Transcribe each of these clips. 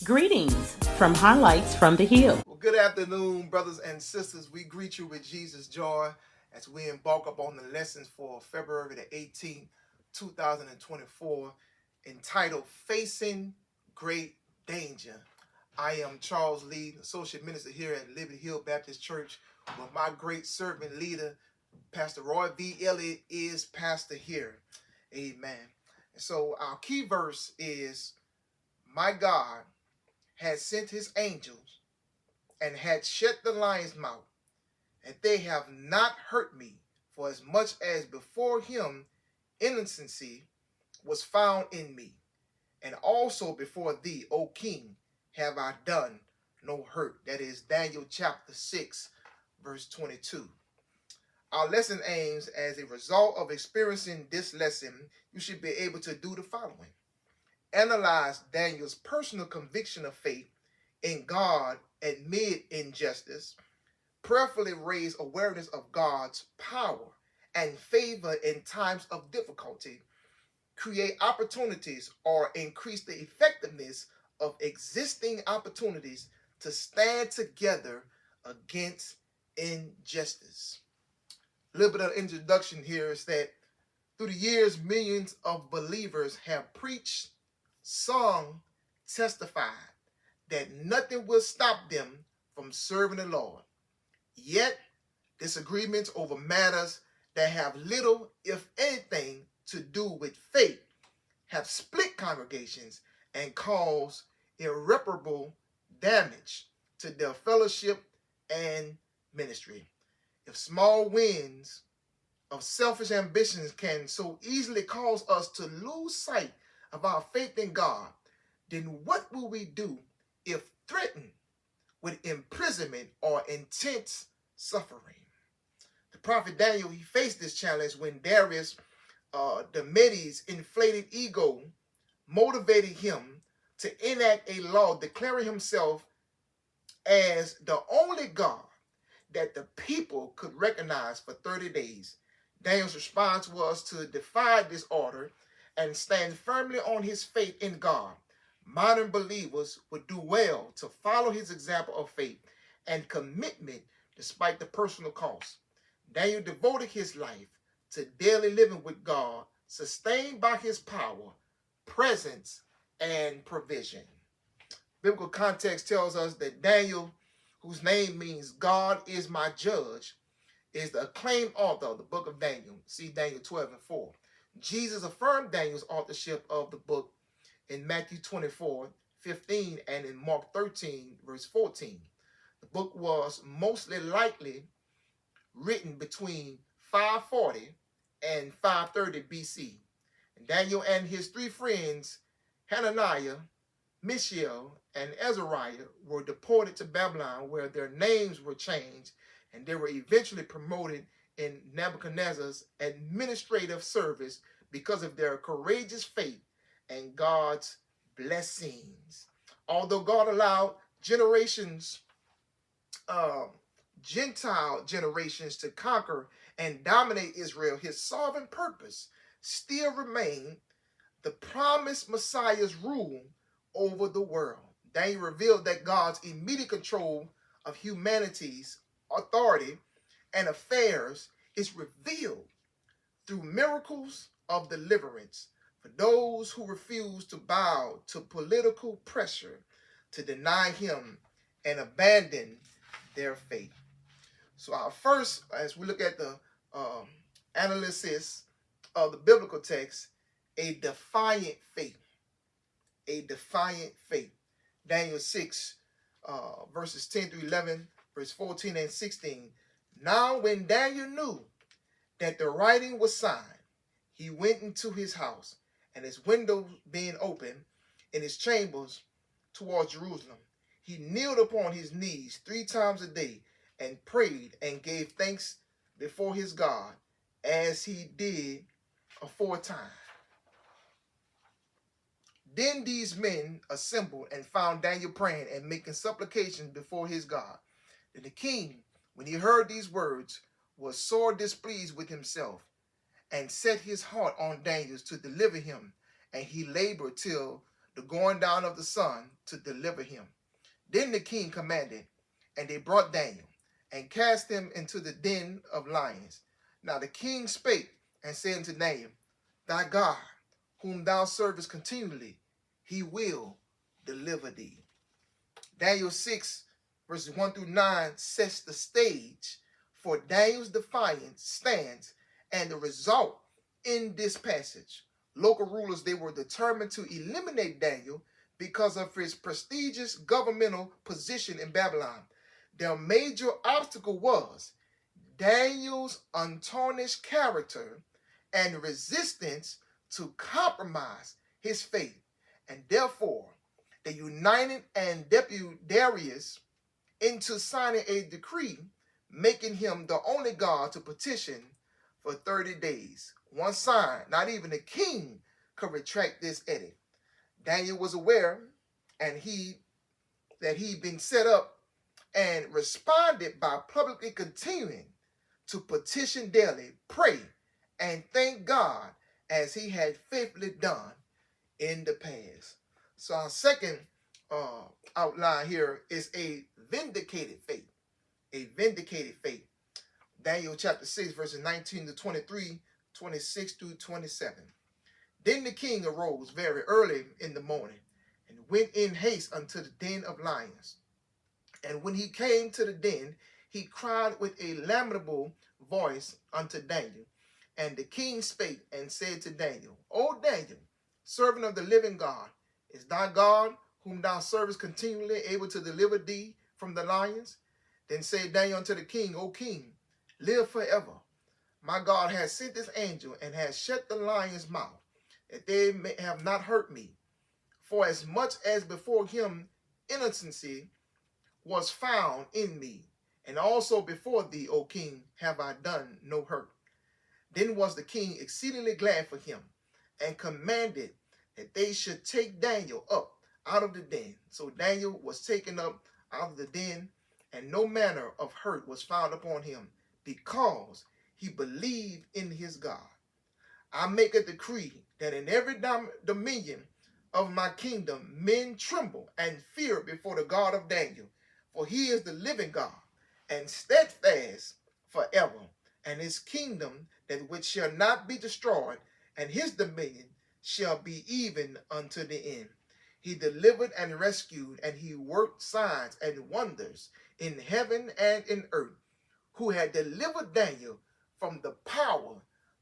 Greetings from Highlights from the Hill. Well, good afternoon, brothers and sisters. We greet you with Jesus' joy as we embark upon the lessons for February the 18th, 2024, entitled Facing Great Danger. I am Charles Lee, Associate Minister here at Liberty Hill Baptist Church, where my great servant leader, Pastor Roy V. Elliott, is pastor here. Amen. And so our key verse is, my God had sent his angels and had shut the lion's mouth, and they have not hurt me, for as much as before him innocency was found in me, and also before thee, O king, have I done no hurt. That is Daniel chapter 6, verse 22. Our lesson aims, as a result of experiencing this lesson, you should be able to do the following. Analyze Daniel's personal conviction of faith in God amid injustice, prayerfully raise awareness of God's power and favor in times of difficulty, create opportunities or increase the effectiveness of existing opportunities to stand together against injustice. A little bit of introduction here is that through the years, millions of believers have preached, sung, testified that nothing will stop them from serving the Lord. Yet, disagreements over matters that have little, if anything, to do with faith have split congregations and caused irreparable damage to their fellowship and ministry. If small wins of selfish ambitions can so easily cause us to lose sight of our faith in God, then what will we do if threatened with imprisonment or intense suffering? The prophet Daniel, he faced this challenge when Darius the Medes' inflated ego motivated him to enact a law declaring himself as the only God that the people could recognize for 30 days. Daniel's response was to defy this order and stand firmly on his faith in God. Modern believers would do well to follow his example of faith and commitment despite the personal cost. Daniel devoted his life to daily living with God, sustained by his power, presence, and provision. Biblical context tells us that Daniel, whose name means God is my judge, is the acclaimed author of the book of Daniel. See Daniel 12 and 4. Jesus affirmed Daniel's authorship of the book in Matthew 24:15 and in Mark 13, verse 14. The book was mostly likely written between 540 and 530 BC. And Daniel and his three friends, Hananiah, Mishael, and Azariah, were deported to Babylon, where their names were changed, and they were eventually promoted in Nebuchadnezzar's administrative service because of their courageous faith and God's blessings. Although God allowed Gentile generations to conquer and dominate Israel, his sovereign purpose still remained the promised Messiah's rule over the world. Daniel revealed that God's immediate control of humanity's authority and affairs is revealed through miracles of deliverance for those who refuse to bow to political pressure to deny him and abandon their faith. So our first, as we look at the analysis of the biblical text, a defiant faith. A defiant faith. Daniel 6, verses 10 through 11, verse 14 and 16. Now when Daniel knew that the writing was signed, he went into his house, and his windows being open in his chambers towards Jerusalem, he kneeled upon his knees 3 times a day and prayed and gave thanks before his God, as he did aforetime. Then these men assembled and found Daniel praying and making supplications before his God. And the king, when he heard these words, was sore displeased with himself, and set his heart on Daniel to deliver him. And he labored till the going down of the sun, to deliver him. Then the king commanded, and they brought Daniel, and cast him into the den of lions. Now the king spake, and said unto Daniel, Thy God, whom thou servest continually, he will deliver thee. Daniel 6, verses 1 through 9 sets the stage for Daniel's defiance stance and the result in this passage. Local rulers, they were determined to eliminate Daniel because of his prestigious governmental position in Babylon. Their major obstacle was Daniel's untarnished character and resistance to compromise his faith. And therefore, they united and deputed Darius into signing a decree making him the only God to petition for 30 days. One sign, not even the king could retract this edict. Daniel was aware that he'd been set up and responded by publicly continuing to petition daily, pray, and thank God as he had faithfully done in the past. So our second outline here is a vindicated faith. A vindicated faith. Daniel chapter 6, verses 19 to 23, 26 through 27. Then the king arose very early in the morning, and went in haste unto the den of lions. And when he came to the den, he cried with a lamentable voice unto Daniel. And the king spake and said to Daniel, O Daniel, servant of the living God, is thy God, whom thou servest continually, able to deliver thee from the lions? Then said Daniel unto the king, O king, live forever. My God has sent this angel, and has shut the lions' mouth, that they may have not hurt me. For as much as before him innocency was found in me, and also before thee, O king, have I done no hurt. Then was the king exceedingly glad for him, and commanded that they should take Daniel up out of the den. So Daniel was taken up out of the den, and no manner of hurt was found upon him, because he believed in his God. I make a decree that in every dominion of my kingdom men tremble and fear before the God of Daniel, for he is the living God, and steadfast forever, and his kingdom that which shall not be destroyed, and his dominion shall be even unto the end. He delivered and rescued, and he worked signs and wonders in heaven and in earth, who had delivered Daniel from the power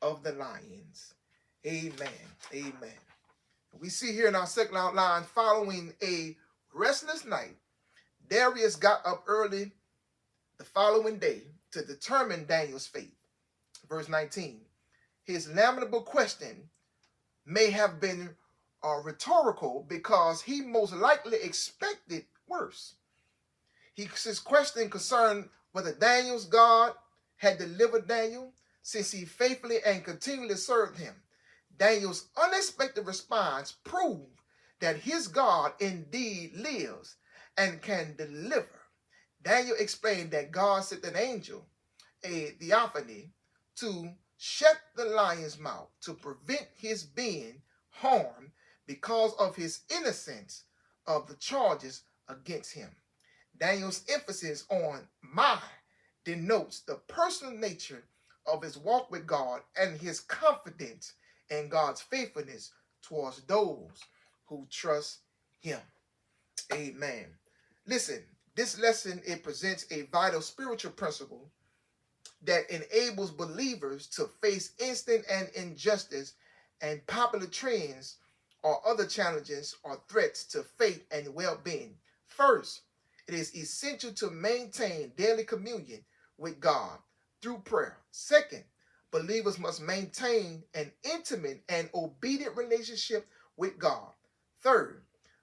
of the lions. Amen. Amen. We see here in our second outline, following a restless night, Darius got up early the following day to determine Daniel's fate. Verse 19, his lamentable question may have been rhetorical, because he most likely expected worse. His question concerned whether Daniel's God had delivered Daniel, since he faithfully and continually served him. Daniel's unexpected response proved that his God indeed lives and can deliver. Daniel explained that God sent an angel, a theophany, to shut the lion's mouth to prevent his being harmed because of his innocence of the charges against him. Daniel's emphasis on "my" denotes the personal nature of his walk with God and his confidence in God's faithfulness towards those who trust him. Amen. Listen, this lesson, it presents a vital spiritual principle that enables believers to face instant and injustice and popular trends or other challenges or threats to faith and well-being. First, it is essential to maintain daily communion with God through prayer. Second, believers must maintain an intimate and obedient relationship with God. Third,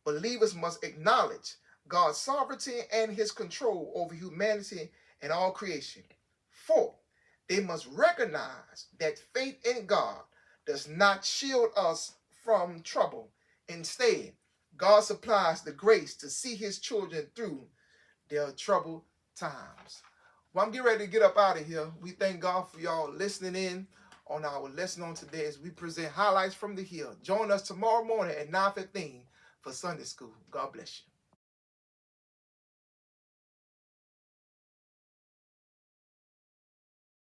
believers must acknowledge God's sovereignty and his control over humanity and all creation. Fourth, they must recognize that faith in God does not shield us from trouble. Instead, God supplies the grace to see his children through their troubled times. Well, I'm getting ready to get up out of here. We thank God for y'all listening in on our lesson on today as we present highlights from the hill. Join us tomorrow morning at 9:15 for Sunday school. God bless you.